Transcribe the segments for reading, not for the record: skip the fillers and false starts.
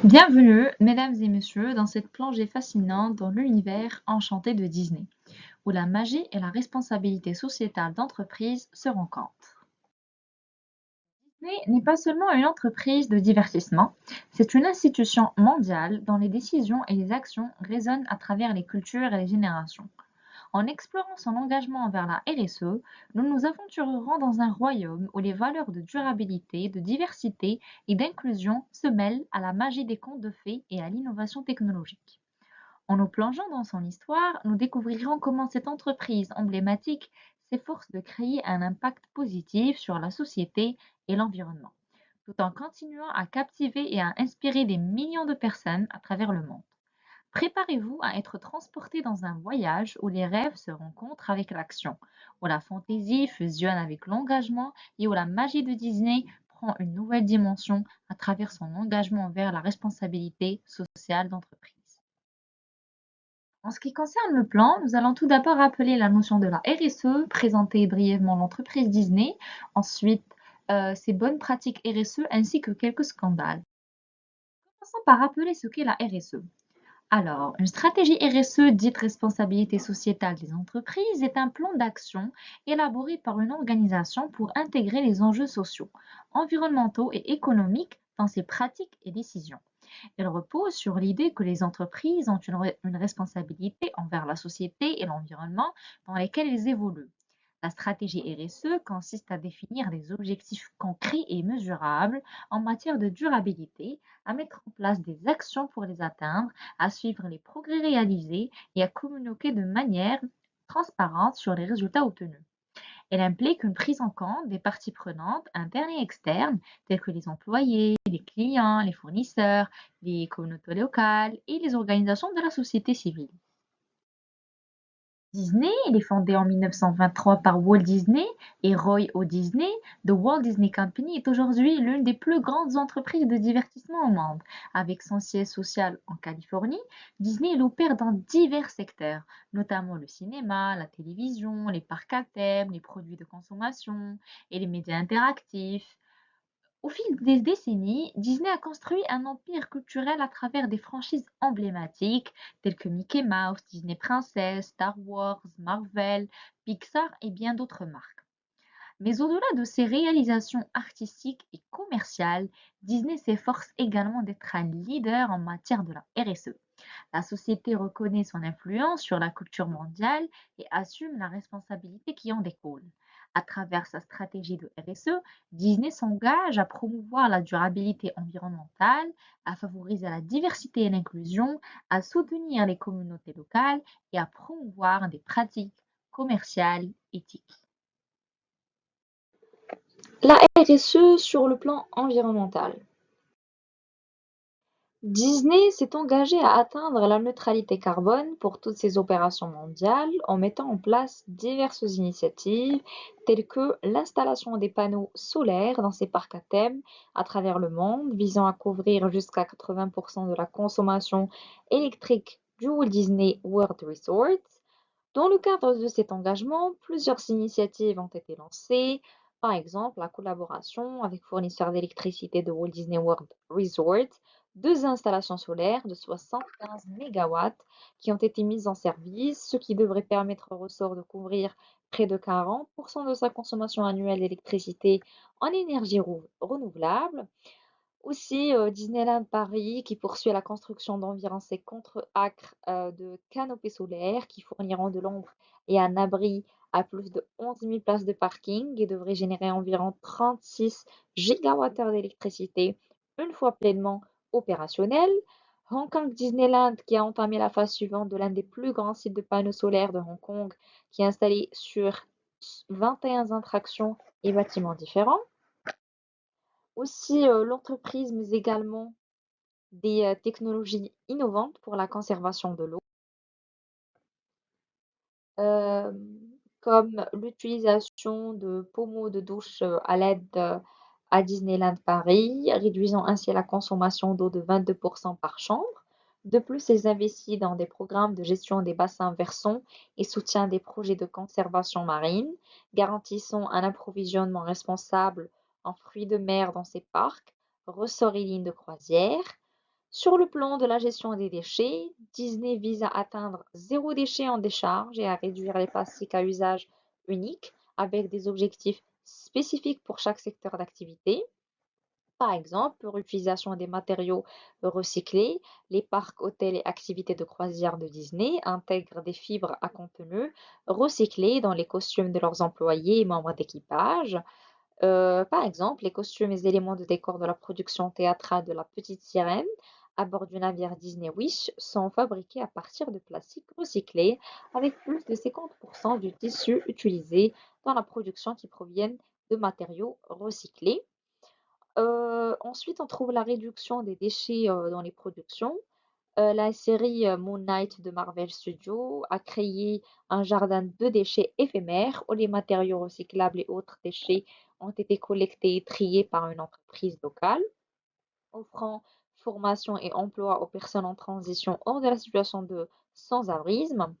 Bienvenue, mesdames et messieurs, dans cette plongée fascinante dans l'univers enchanté de Disney, où la magie et la responsabilité sociétale d'entreprise se rencontrent. Disney n'est pas seulement une entreprise de divertissement, c'est une institution mondiale dont les décisions et les actions résonnent à travers les cultures et les générations. En explorant son engagement envers la RSE, nous nous aventurerons dans un royaume où les valeurs de durabilité, de diversité et d'inclusion se mêlent à la magie des contes de fées et à l'innovation technologique. En nous plongeant dans son histoire, nous découvrirons comment cette entreprise emblématique s'efforce de créer un impact positif sur la société et l'environnement, tout en continuant à captiver et à inspirer des millions de personnes à travers le monde. Préparez-vous à être transporté dans un voyage où les rêves se rencontrent avec l'action, où la fantaisie fusionne avec l'engagement et où la magie de Disney prend une nouvelle dimension à travers son engagement envers la responsabilité sociale d'entreprise. En ce qui concerne le plan, nous allons tout d'abord rappeler la notion de la RSE, présenter brièvement l'entreprise Disney, ensuite ses bonnes pratiques RSE ainsi que quelques scandales. Commençons par rappeler ce qu'est la RSE. Alors, une stratégie RSE, dite responsabilité sociétale des entreprises, est un plan d'action élaboré par une organisation pour intégrer les enjeux sociaux, environnementaux et économiques dans ses pratiques et décisions. Elle repose sur l'idée que les entreprises ont une responsabilité envers la société et l'environnement dans lesquels elles évoluent. La stratégie RSE consiste à définir des objectifs concrets et mesurables en matière de durabilité, à mettre en place des actions pour les atteindre, à suivre les progrès réalisés et à communiquer de manière transparente sur les résultats obtenus. Elle implique une prise en compte des parties prenantes internes et externes, telles que les employés, les clients, les fournisseurs, les communautés locales et les organisations de la société civile. Disney, il est fondé en 1923 par Walt Disney et Roy O. Disney. The Walt Disney Company est aujourd'hui l'une des plus grandes entreprises de divertissement au monde. Avec son siège social en Californie, Disney il opère dans divers secteurs, notamment le cinéma, la télévision, les parcs à thème, les produits de consommation et les médias interactifs. Au fil des décennies, Disney a construit un empire culturel à travers des franchises emblématiques telles que Mickey Mouse, Disney Princess, Star Wars, Marvel, Pixar et bien d'autres marques. Mais au-delà de ses réalisations artistiques et commerciales, Disney s'efforce également d'être un leader en matière de la RSE. La société reconnaît son influence sur la culture mondiale et assume la responsabilité qui en découle. À travers sa stratégie de RSE, Disney s'engage à promouvoir la durabilité environnementale, à favoriser la diversité et l'inclusion, à soutenir les communautés locales et à promouvoir des pratiques commerciales éthiques. La RSE sur le plan environnemental. Disney s'est engagé à atteindre la neutralité carbone pour toutes ses opérations mondiales en mettant en place diverses initiatives telles que l'installation des panneaux solaires dans ses parcs à thème à travers le monde, visant à couvrir jusqu'à 80% de la consommation électrique du Walt Disney World Resort. Dans le cadre de cet engagement, plusieurs initiatives ont été lancées, par exemple la collaboration avec fournisseurs d'électricité de Walt Disney World Resort, deux installations solaires de 75 mégawatts qui ont été mises en service, ce qui devrait permettre au ressort de couvrir près de 40% de sa consommation annuelle d'électricité en énergie renouvelable. Aussi, Disneyland Paris qui poursuit la construction d'environ 50 acres de canopées solaires qui fourniront de l'ombre et un abri à plus de 11 000 places de parking et devrait générer environ 36 gigawattheures d'électricité une fois pleinement opérationnel. Hong Kong Disneyland qui a entamé la phase suivante de l'un des plus grands sites de panneaux solaires de Hong Kong qui est installé sur 21 attractions et bâtiments différents. Aussi, l'entreprise mais également des technologies innovantes pour la conservation de l'eau, euh, comme l'utilisation de pommeaux de douche à l'aide à Disneyland Paris, réduisant ainsi la consommation d'eau de 22% par chambre. De plus, ils investissent dans des programmes de gestion des bassins versants et soutient des projets de conservation marine, garantissant un approvisionnement responsable en fruits de mer dans ces parcs, ressorts et lignes de croisière. Sur le plan de la gestion des déchets, Disney vise à atteindre zéro déchet en décharge et à réduire les plastiques à usage unique avec des objectifs spécifiques pour chaque secteur d'activité. Par exemple, pour l'utilisation des matériaux recyclés, les parcs, hôtels et activités de croisière de Disney intègrent des fibres à contenu recyclés dans les costumes de leurs employés et membres d'équipage. Par exemple, les costumes et les éléments de décor de la production théâtrale de La Petite Sirène à bord du navire Disney Wish sont fabriqués à partir de plastique recyclé avec plus de 50% du tissu utilisé dans la production qui proviennent de matériaux recyclés. Ensuite, on trouve la réduction des déchets dans les productions. La série Moon Knight de Marvel Studios a créé un jardin de déchets éphémère où les matériaux recyclables et autres déchets ont été collectés et triés par une entreprise locale, offrant formation et emploi aux personnes en transition hors de la situation de sans-abrisme.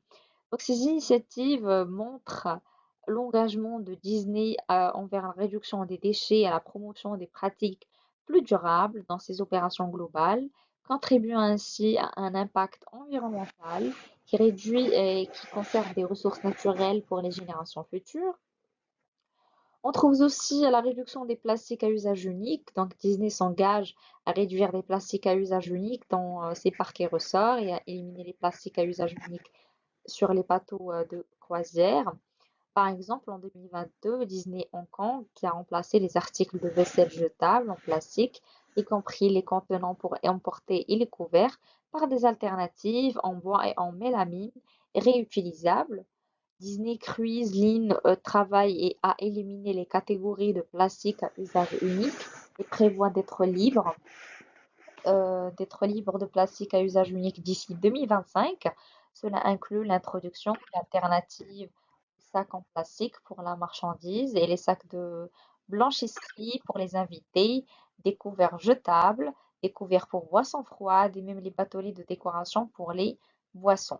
Donc ces initiatives montrent l'engagement de Disney envers la réduction des déchets et à la promotion des pratiques plus durables dans ses opérations globales, contribuant ainsi à un impact environnemental qui réduit et qui conserve des ressources naturelles pour les générations futures. On trouve aussi la réduction des plastiques à usage unique. Donc Disney s'engage à réduire les plastiques à usage unique dans ses parcs et ressorts et à éliminer les plastiques à usage unique sur les bateaux de croisière. Par exemple, en 2022, Disney Hong Kong qui a remplacé les articles de vaisselle jetables en plastique, y compris les contenants pour emporter et les couverts, par des alternatives en bois et en mélamine réutilisables. Disney Cruise Line travaille à éliminer les catégories de plastique à usage unique et prévoit d'être libre de plastique à usage unique d'ici 2025. Cela inclut l'introduction d'alternatives aux sacs en plastique pour la marchandise et les sacs de blanchisserie pour les invités, des couverts jetables, des couverts pour boissons froides et même les bâtonnets de décoration pour les boissons.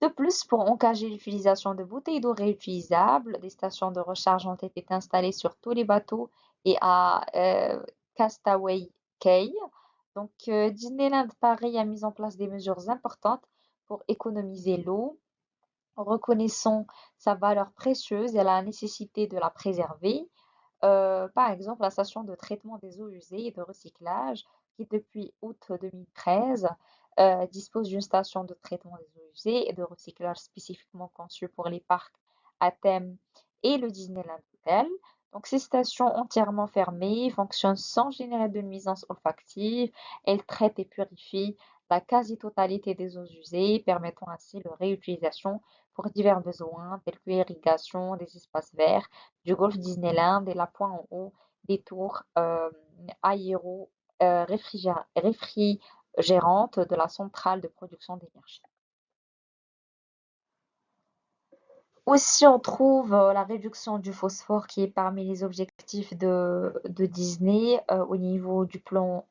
De plus, pour encourager l'utilisation de bouteilles d'eau réutilisables, des stations de recharge ont été installées sur tous les bateaux et à Castaway Cay. Donc, Disneyland Paris a mis en place des mesures importantes pour économiser l'eau, reconnaissant sa valeur précieuse et la nécessité de la préserver. Par exemple, la station de traitement des eaux usées et de recyclage, qui depuis août 2013 dispose d'une station de traitement des eaux usées et de recyclage spécifiquement conçue pour les parcs à thème et le Disneyland Hotel. Donc, ces stations entièrement fermées fonctionnent sans générer de nuisances olfactives. Elles traitent et purifient la quasi-totalité des eaux usées, permettant ainsi leur réutilisation pour divers besoins tels que l'irrigation des espaces verts du golfe Disneyland et la pointe en haut des tours aéro réfrigérantes de la centrale de production d'énergie. Aussi, on trouve la réduction du phosphore qui est parmi les objectifs de Disney au niveau du plan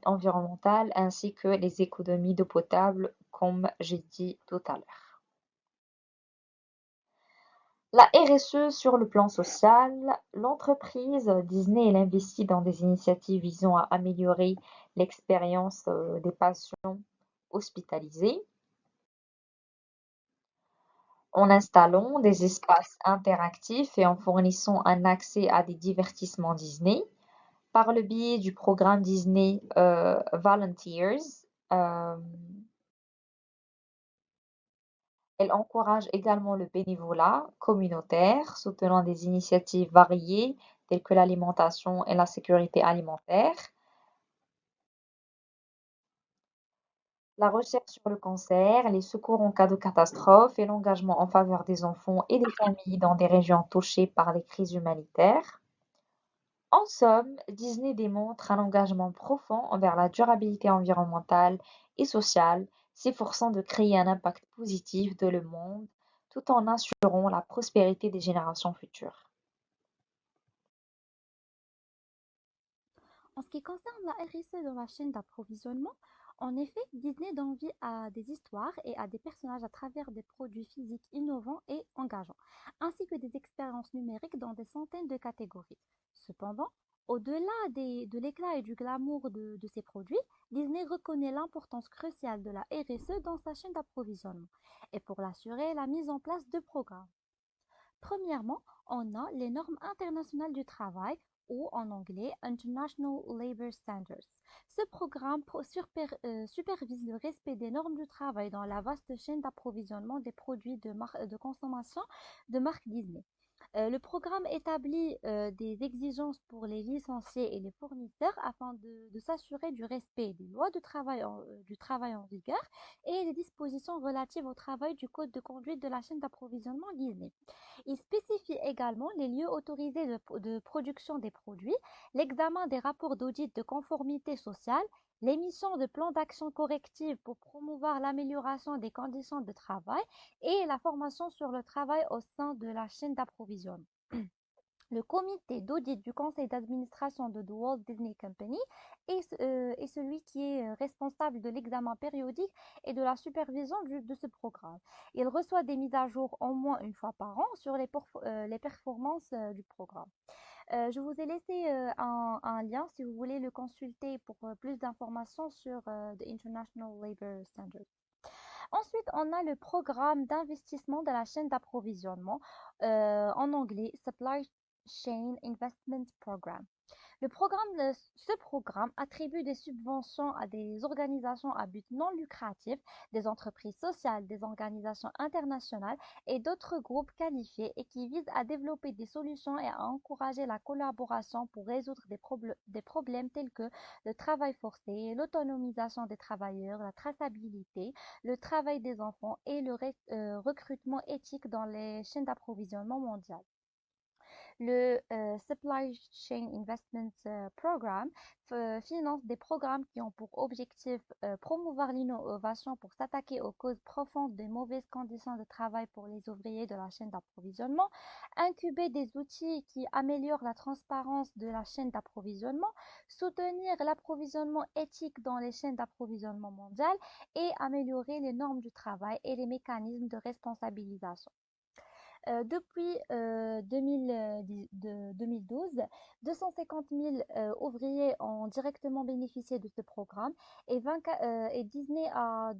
environnemental, ainsi que les économies d'eau potable, comme j'ai dit tout à l'heure. La RSE sur le plan social, l'entreprise Disney elle investit dans des initiatives visant à améliorer l'expérience des patients hospitalisés en installant des espaces interactifs et en fournissant un accès à des divertissements Disney par le biais du programme Disney Volunteers. euh, Elle encourage également le bénévolat communautaire, soutenant des initiatives variées telles que l'alimentation et la sécurité alimentaire, la recherche sur le cancer, les secours en cas de catastrophe et l'engagement en faveur des enfants et des familles dans des régions touchées par les crises humanitaires. En somme, Disney démontre un engagement profond envers la durabilité environnementale et sociale, s'efforçant de créer un impact positif dans le monde tout en assurant la prospérité des générations futures. En ce qui concerne la RSE dans la chaîne d'approvisionnement, en effet, Disney donne vie à des histoires et à des personnages à travers des produits physiques innovants et engageants, ainsi que des expériences numériques dans des centaines de catégories. Cependant, Au-delà de l'éclat et du glamour de ces produits, Disney reconnaît l'importance cruciale de la RSE dans sa chaîne d'approvisionnement et pour l'assurer, la mise en place de programmes. Premièrement, on a les normes internationales du travail ou en anglais International Labour Standards. Ce programme supervise le respect des normes du travail dans la vaste chaîne d'approvisionnement des produits de consommation de marque Disney. Le programme établit des exigences pour les licenciés et les fournisseurs afin de s'assurer du respect des lois du travail en vigueur et des dispositions relatives au travail du code de conduite de la chaîne d'approvisionnement Disney. Il spécifie également les lieux autorisés de production des produits, l'examen des rapports d'audit de conformité sociale, l'émission de plans d'action corrective pour promouvoir l'amélioration des conditions de travail et la formation sur le travail au sein de la chaîne d'approvisionnement. Le comité d'audit du conseil d'administration de The Walt Disney Company est celui qui est responsable de l'examen périodique et de la supervision de ce programme. Il reçoit des mises à jour au moins une fois par an sur les performances du programme. Je vous ai laissé un lien si vous voulez le consulter pour plus d'informations sur The International Labour Standards. Ensuite, on a le programme d'investissement de la chaîne d'approvisionnement, en anglais Supply Chain Investment Program. Ce programme attribue des subventions à des organisations à but non lucratif, des entreprises sociales, des organisations internationales et d'autres groupes qualifiés et qui vise à développer des solutions et à encourager la collaboration pour résoudre des problèmes tels que le travail forcé, l'autonomisation des travailleurs, la traçabilité, le travail des enfants et le recrutement éthique dans les chaînes d'approvisionnement mondiales. Le Supply Chain Investment Program finance des programmes qui ont pour objectif promouvoir l'innovation pour s'attaquer aux causes profondes des mauvaises conditions de travail pour les ouvriers de la chaîne d'approvisionnement, incuber des outils qui améliorent la transparence de la chaîne d'approvisionnement, soutenir l'approvisionnement éthique dans les chaînes d'approvisionnement mondiales et améliorer les normes du travail et les mécanismes de responsabilisation. Depuis 2012, 250 000 ouvriers ont directement bénéficié de ce programme et Disney a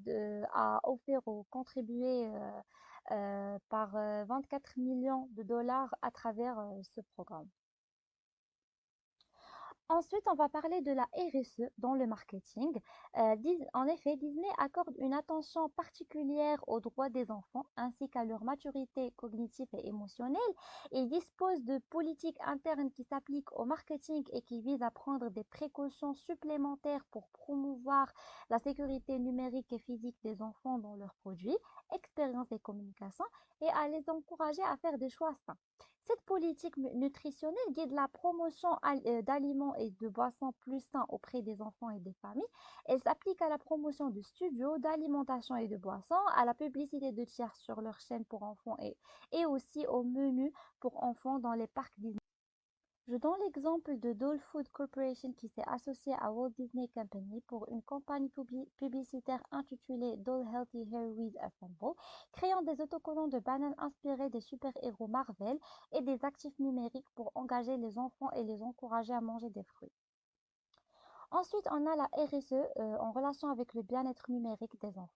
offert ou contribué par 24 millions de dollars à travers ce programme. Ensuite, on va parler de la RSE dans le marketing. En effet, Disney accorde une attention particulière aux droits des enfants ainsi qu'à leur maturité cognitive et émotionnelle. Il dispose de politiques internes qui s'appliquent au marketing et qui visent à prendre des précautions supplémentaires pour promouvoir la sécurité numérique et physique des enfants dans leurs produits, expériences et communications et à les encourager à faire des choix sains. Cette politique nutritionnelle guide la promotion d'aliments et de boissons plus sains auprès des enfants et des familles. Elle s'applique à la promotion de studios, d'alimentation et de boissons, à la publicité de tiers sur leur chaîne pour enfants et aussi au menu pour enfants dans les parcs Disney. Je donne l'exemple de Dole Food Corporation qui s'est associée à Walt Disney Company pour une campagne publicitaire intitulée Dole Healthy Hair with Assemble, créant des autocollants de bananes inspirés des super-héros Marvel et des actifs numériques pour engager les enfants et les encourager à manger des fruits. Ensuite, on a la RSE en relation avec le bien-être numérique des enfants.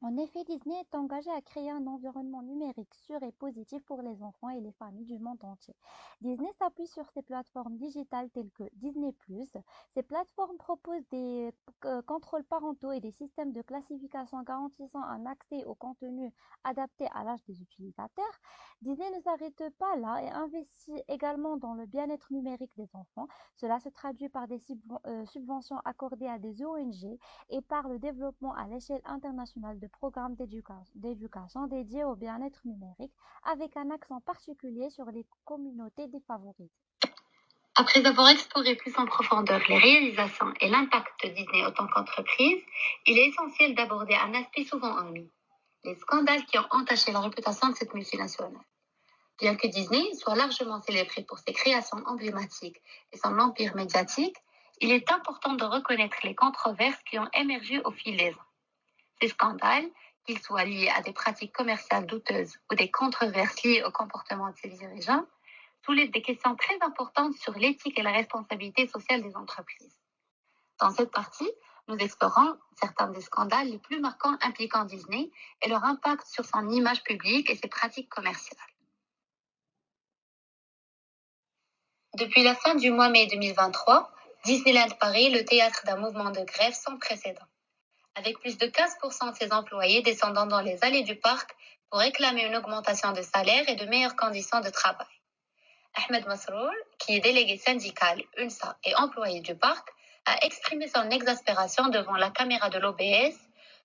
En effet, Disney est engagé à créer un environnement numérique sûr et positif pour les enfants et les familles du monde entier. Disney s'appuie sur ses plateformes digitales telles que Disney+. Ces plateformes proposent des contrôles parentaux et des systèmes de classification garantissant un accès au contenu adapté à l'âge des utilisateurs. Disney ne s'arrête pas là et investit également dans le bien-être numérique des enfants. Cela se traduit par des subventions accordées à des ONG et par le développement à l'échelle internationale de programmes d'éducation dédiés au bien-être numérique, avec un accent particulier sur les communautés défavorisées. Après avoir exploré plus en profondeur les réalisations et l'impact de Disney en tant qu'entreprise, il est essentiel d'aborder un aspect souvent omis, les scandales qui ont entaché la réputation de cette multinationale. Bien que Disney soit largement célébré pour ses créations emblématiques et son empire médiatique, il est important de reconnaître les controverses qui ont émergé au fil des ans. Ces scandales, qu'ils soient liés à des pratiques commerciales douteuses ou des controverses liées au comportement de ses dirigeants, soulève des questions très importantes sur l'éthique et la responsabilité sociale des entreprises. Dans cette partie, nous explorons certains des scandales les plus marquants impliquant Disney et leur impact sur son image publique et ses pratiques commerciales. Depuis la fin du mois mai 2023, Disneyland Paris est le théâtre d'un mouvement de grève sans précédent, avec plus de 15% de ses employés descendant dans les allées du parc pour réclamer une augmentation de salaire et de meilleures conditions de travail. Ahmed Masroul, qui est délégué syndical, UNSA et employé du parc, a exprimé son exaspération devant la caméra de l'OBS,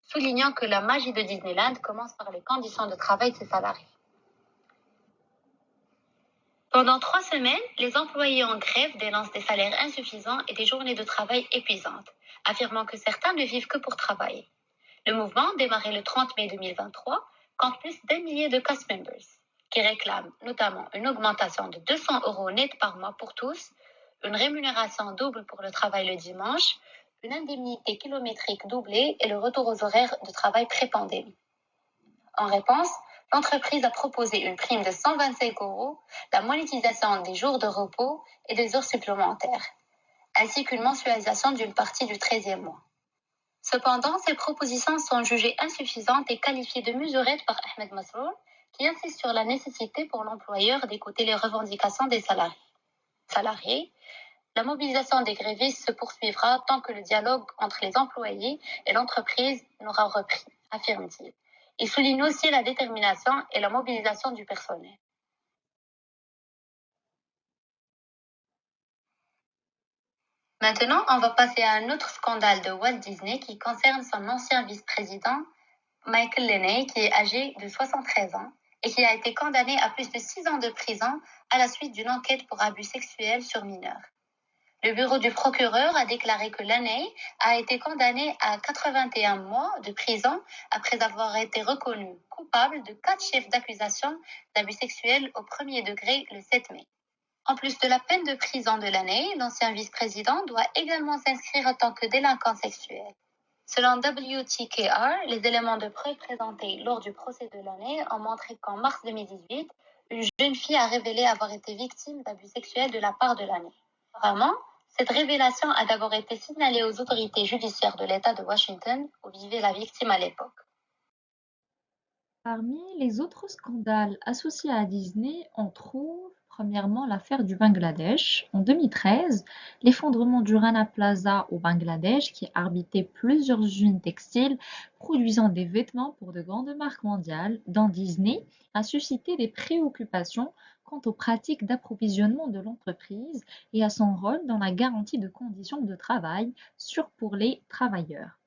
soulignant que la magie de Disneyland commence par les conditions de travail de ses salariés. Pendant 3 semaines, les employés en grève dénoncent des salaires insuffisants et des journées de travail épuisantes, affirmant que certains ne vivent que pour travailler. Le mouvement, démarré le 30 mai 2023, compte plus d'1 millier de cast members, qui réclament notamment une augmentation de 200 € net par mois pour tous, une rémunération double pour le travail le dimanche, une indemnité kilométrique doublée et le retour aux horaires de travail pré-pandémie. En réponse, l'entreprise a proposé une prime de 125 €, la monétisation des jours de repos et des heures supplémentaires, ainsi qu'une mensualisation d'une partie du 13e mois. Cependant, ces propositions sont jugées insuffisantes et qualifiées de mesurettes par Ahmed Masrour, qui insiste sur la nécessité pour l'employeur d'écouter les revendications des salariés. La mobilisation des grévistes se poursuivra tant que le dialogue entre les employés et l'entreprise n'aura repris, affirme-t-il. Il souligne aussi la détermination et la mobilisation du personnel. Maintenant, on va passer à un autre scandale de Walt Disney qui concerne son ancien vice-président, Michael Lenney, qui est âgé de 73 ans et qui a été condamné à plus de 6 ans de prison à la suite d'une enquête pour abus sexuels sur mineurs. Le bureau du procureur a déclaré que Lenney a été condamné à 81 mois de prison après avoir été reconnu coupable de 4 chefs d'accusation d'abus sexuels au premier degré le 7 mai. En plus de la peine de prison de Lenney, l'ancien vice-président doit également s'inscrire en tant que délinquant sexuel. Selon WTKR, les éléments de preuve présentés lors du procès de Lenney ont montré qu'en mars 2018, une jeune fille a révélé avoir été victime d'abus sexuels de la part de Lenney. Apparemment, cette révélation a d'abord été signalée aux autorités judiciaires de l'État de Washington, où vivait la victime à l'époque. Parmi les autres scandales associés à Disney, on trouve premièrement l'affaire du Bangladesh. En 2013, l'effondrement du Rana Plaza au Bangladesh, qui abritait plusieurs usines textiles produisant des vêtements pour de grandes marques mondiales, dont Disney, a suscité des préoccupations quant aux pratiques d'approvisionnement de l'entreprise et à son rôle dans la garantie de conditions de travail sûres pour les travailleurs.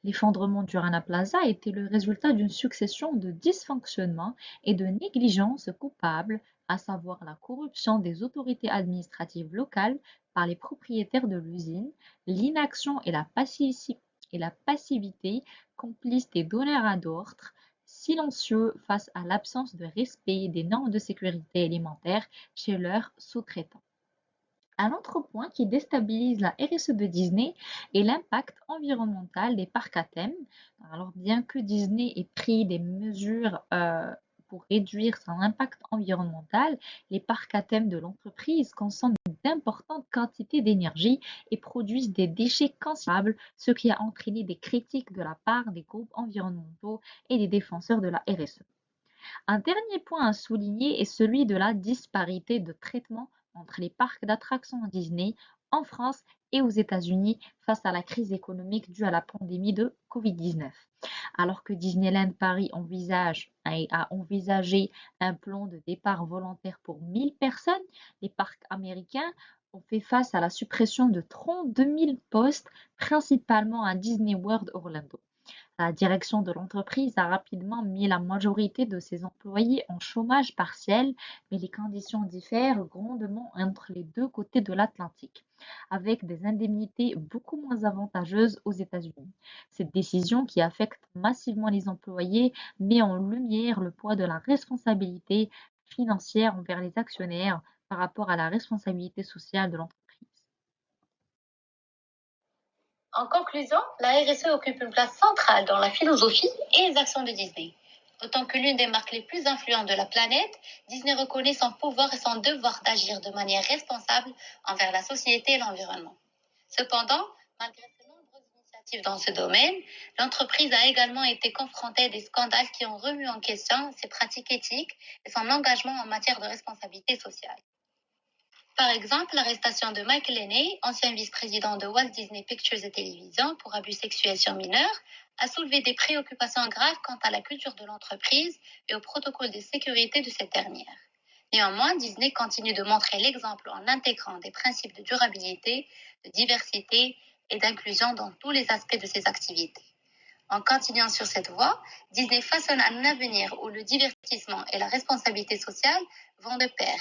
L'effondrement du Rana Plaza était le résultat d'une succession de dysfonctionnements et de négligences coupables, à savoir la corruption des autorités administratives locales par les propriétaires de l'usine, l'inaction et la passivité complice des donneurs d'ordre, silencieux face à l'absence de respect des normes de sécurité alimentaire chez leurs sous-traitants. Un autre point qui déstabilise la RSE de Disney est l'impact environnemental des parcs à thème. Alors, bien que Disney ait pris des mesures pour réduire son impact environnemental, les parcs à thème de l'entreprise consomment d'importantes quantités d'énergie et produisent des déchets considérables, ce qui a entraîné des critiques de la part des groupes environnementaux et des défenseurs de la RSE. Un dernier point à souligner est celui de la disparité de traitement entre les parcs d'attractions Disney en France et aux États-Unis face à la crise économique due à la pandémie de Covid-19. Alors que Disneyland Paris a envisagé un plan de départ volontaire pour 1000 personnes, les parcs américains ont fait face à la suppression de 32 000 postes, principalement à Disney World Orlando. La direction de l'entreprise a rapidement mis la majorité de ses employés en chômage partiel, mais les conditions diffèrent grandement entre les deux côtés de l'Atlantique, avec des indemnités beaucoup moins avantageuses aux États-Unis. Cette décision, qui affecte massivement les employés, met en lumière le poids de la responsabilité financière envers les actionnaires par rapport à la responsabilité sociale de l'entreprise. En conclusion, la RSE occupe une place centrale dans la philosophie et les actions de Disney. Autant que l'une des marques les plus influentes de la planète, Disney reconnaît son pouvoir et son devoir d'agir de manière responsable envers la société et l'environnement. Cependant, malgré de nombreuses initiatives dans ce domaine, l'entreprise a également été confrontée à des scandales qui ont remis en question ses pratiques éthiques et son engagement en matière de responsabilité sociale. Par exemple, l'arrestation de Michael Laney, ancien vice-président de Walt Disney Pictures et Télévision pour abus sexuels sur mineurs, a soulevé des préoccupations graves quant à la culture de l'entreprise et au protocole de sécurité de cette dernière. Néanmoins, Disney continue de montrer l'exemple en intégrant des principes de durabilité, de diversité et d'inclusion dans tous les aspects de ses activités. En continuant sur cette voie, Disney façonne un avenir où le divertissement et la responsabilité sociale vont de pair,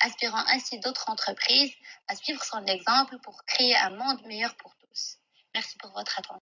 inspirant ainsi d'autres entreprises à suivre son exemple pour créer un monde meilleur pour tous. Merci pour votre attention.